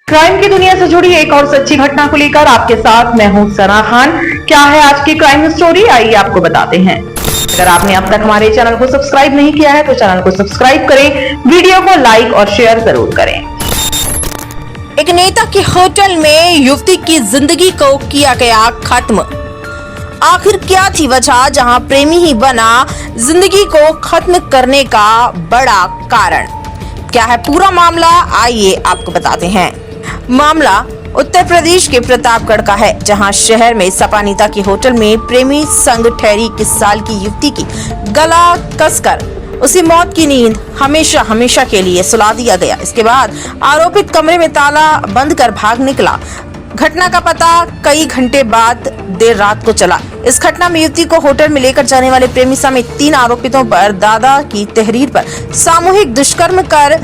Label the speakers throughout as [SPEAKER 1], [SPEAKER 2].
[SPEAKER 1] Crime की दुनिया से जुड़ी एक और सच्ची घटना को लेकर आपके साथ मैं हूं सना खान। क्या है आज की क्राइम स्टोरी, आइए आपको बताते हैं। अगर आपने अब तक हमारे चैनल को सब्सक्राइब नहीं किया है तो चैनल को सब्सक्राइब करें, वीडियो को लाइक और शेयर जरूर करें।
[SPEAKER 2] एक नेता के होटल में युवती की जिंदगी को किया गया खत्म। आखिर क्या थी वजह जहां प्रेमी ही बना जिंदगी को खत्म करने का बड़ा कारण? क्या है पूरा मामला, आइए आपको बताते हैं। मामला उत्तर प्रदेश के प्रतापगढ़ का है, जहां शहर में सपा नेता के होटल में प्रेमी संग ठहरी 21 साल की युवती की गला कसकर उसी मौत की नींद हमेशा के लिए सुला दिया गया। इसके बाद आरोपित कमरे में ताला बंद कर भाग निकला। घटना का पता कई घंटे बाद देर रात को चला। इस घटना में युवती को होटल में लेकर जाने वाले प्रेमी समेत 3 आरोपितों पर दादा की तहरीर पर सामूहिक दुष्कर्म कर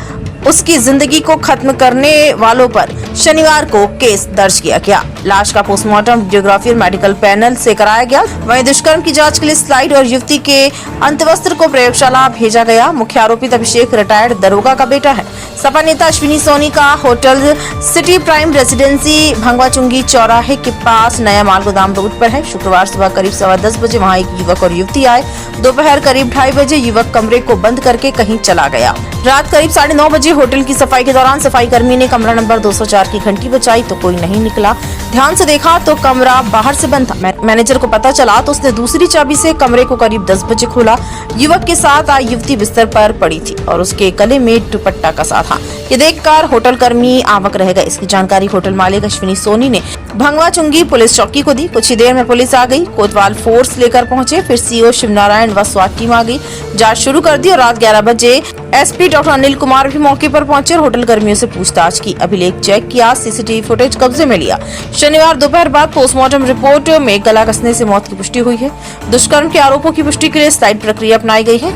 [SPEAKER 2] उसकी जिंदगी को खत्म करने वालों पर शनिवार को केस दर्ज किया गया। लाश का पोस्टमार्टम वीडियोग्राफी और मेडिकल पैनल से कराया गया। वहीं दुष्कर्म की जांच के लिए स्लाइड और युवती के अंतवस्त्र को प्रयोगशाला भेजा गया। मुख्य आरोपित अभिषेक रिटायर्ड दरोगा का बेटा है। सपा नेता अश्विनी सोनी का होटल सिटी प्राइम रेसिडेंसी भंगवाचुंगी चौराहे के पास नया माल गोदाम रोड पर है। शुक्रवार सुबह करीब 10:15 बजे वहां एक युवक और युवती आए। दोपहर करीब 2:30 बजे युवक कमरे को बंद करके कहीं चला गया। रात करीब 9:30 बजे होटल की सफाई के दौरान सफाई कर्मी ने कमरा नंबर 204 की घंटी बजाई तो कोई नहीं निकला। ध्यान से देखा तो कमरा बाहर से बंद था। मैनेजर को पता चला तो उसने दूसरी चाबी से कमरे को करीब 10 बजे खोला। युवक के साथ आई युवती बिस्तर पर पड़ी थी और उसके गले में दुपट्टा कसा था। ये देखकर होटल कर्मी आवाक रह गए। इसकी जानकारी होटल मालिक अश्विनी सोनी ने भंगवाचुंगी पुलिस चौकी को दी। कुछ ही देर में पुलिस आ गई। कोतवाल फोर्स लेकर पहुंचे। फिर सीओ शिवनारायण व स्वाट टीम आ गई। जांच शुरू कर दी और रात 11 बजे एसपी डॉक्टर अनिल कुमार भी मौके पर पहुंचे और होटल कर्मियों से पूछताछ की। अभिलेख चेक किया, सीसीटीवी फुटेज कब्जे में लिया। शनिवार दोपहर बाद पोस्टमार्टम रिपोर्ट में गला कसने से मौत की पुष्टि हुई है। दुष्कर्म के आरोपों की पुष्टि के लिए स्लाइड प्रक्रिया अपनाई गई है।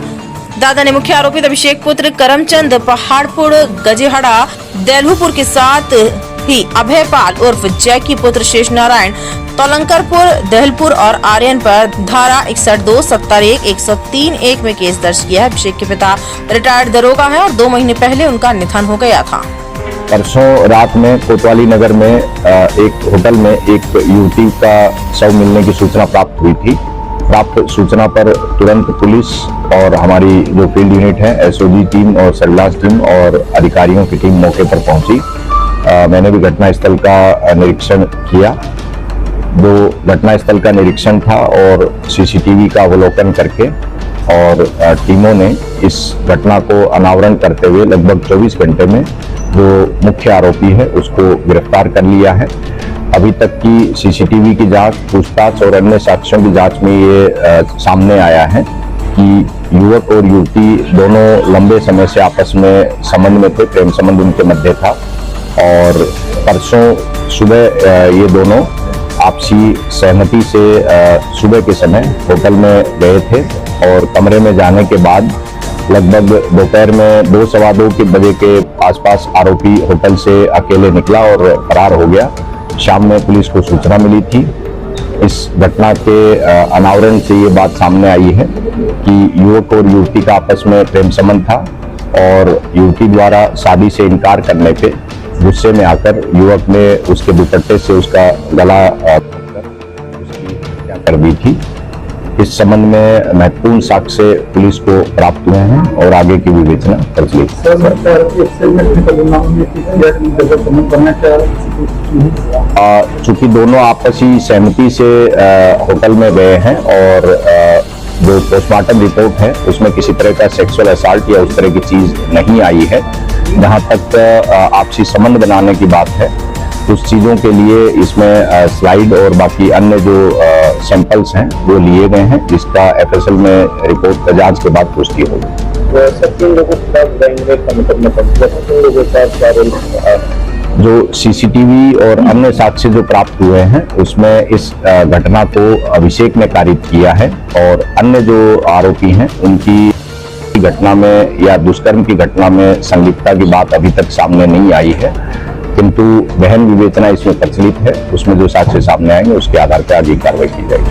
[SPEAKER 2] दादा ने मुख्य आरोपित अभिषेक पुत्र करमचंद पहाड़पुर गजेहड़ा देलहुपुर के साथ ही अभयपाल उर्फ जैकी पुत्र शेष नारायण तोलंकरपुर दहलपुर और आर्यन पर धारा 61(2), 70(1), 103(1) में केस दर्ज किया है। अभिषेक के पिता रिटायर्ड दरोगा है और 2 महीने पहले उनका निधन हो गया था।
[SPEAKER 3] परसों रात में कोतवाली नगर में एक होटल में एक युवती का शव मिलने की सूचना प्राप्त हुई थी। प्राप्त सूचना पर तुरंत पुलिस और हमारी जो फील्ड यूनिट है, एसओजी टीम और सर्विलांस टीम और अधिकारियों की टीम मौके पर पहुंची। मैंने भी घटनास्थल का निरीक्षण किया। जो घटनास्थल का निरीक्षण था और सीसीटीवी का अवलोकन करके और टीमों ने इस घटना को अनावरण करते हुए लगभग 24 घंटे में जो मुख्य आरोपी है उसको गिरफ्तार कर लिया है। अभी तक की सीसीटीवी की जांच, पूछताछ और अन्य साक्ष्यों की जांच में ये सामने आया है कि युवक और युवती दोनों लंबे समय से आपस में संबंध में थे, प्रेम संबंध उनके मध्य था। और परसों सुबह ये दोनों आपसी सहमति से सुबह के समय होटल में गए थे और कमरे में जाने के बाद लगभग दोपहर में 2-2:15 बजे के आसपास आरोपी होटल से अकेले निकला और फरार हो गया। शाम में पुलिस को सूचना मिली थी। इस घटना के अनावरण से ये बात सामने आई है कि युवक और युवती का आपस में प्रेम संबंध था और युवती द्वारा शादी से इनकार करने पे गुस्से में आकर युवक ने उसके दुपट्टे से उसका गला उसकी हत्या कर दी थी। इस संबंध में महत्वपूर्ण साक्ष्य पुलिस को प्राप्त हुए हैं और आगे की विवेचना प्रचलित। चूंकि दोनों आपसी सहमति से होटल में गए हैं और जो पोस्टमार्टम रिपोर्ट है उसमें किसी तरह का सेक्सुअल असॉल्ट या उस तरह की चीज नहीं आई है। जहां तक आपसी संबंध बनाने की बात है, कुछ चीजों के लिए इसमें स्लाइड और बाकी अन्य जो सैंपल्स हैं वो लिए गए हैं, जिसका एफएसएल में रिपोर्ट जांच के बाद पुष्टि होगी। जो सीसीटीवी और अन्य साक्ष्य जो प्राप्त हुए हैं उसमें इस घटना को अभिषेक ने कारित किया है और अन्य जो आरोपी हैं उनकी घटना में या दुष्कर्म की घटना में संलिप्तता की बात अभी तक सामने नहीं आई है, किंतु गहन विवेचना इसमें प्रचलित है। उसमें जो साक्ष्य सामने आएंगे उसके आधार पर आगे कार्रवाई की जाएगी।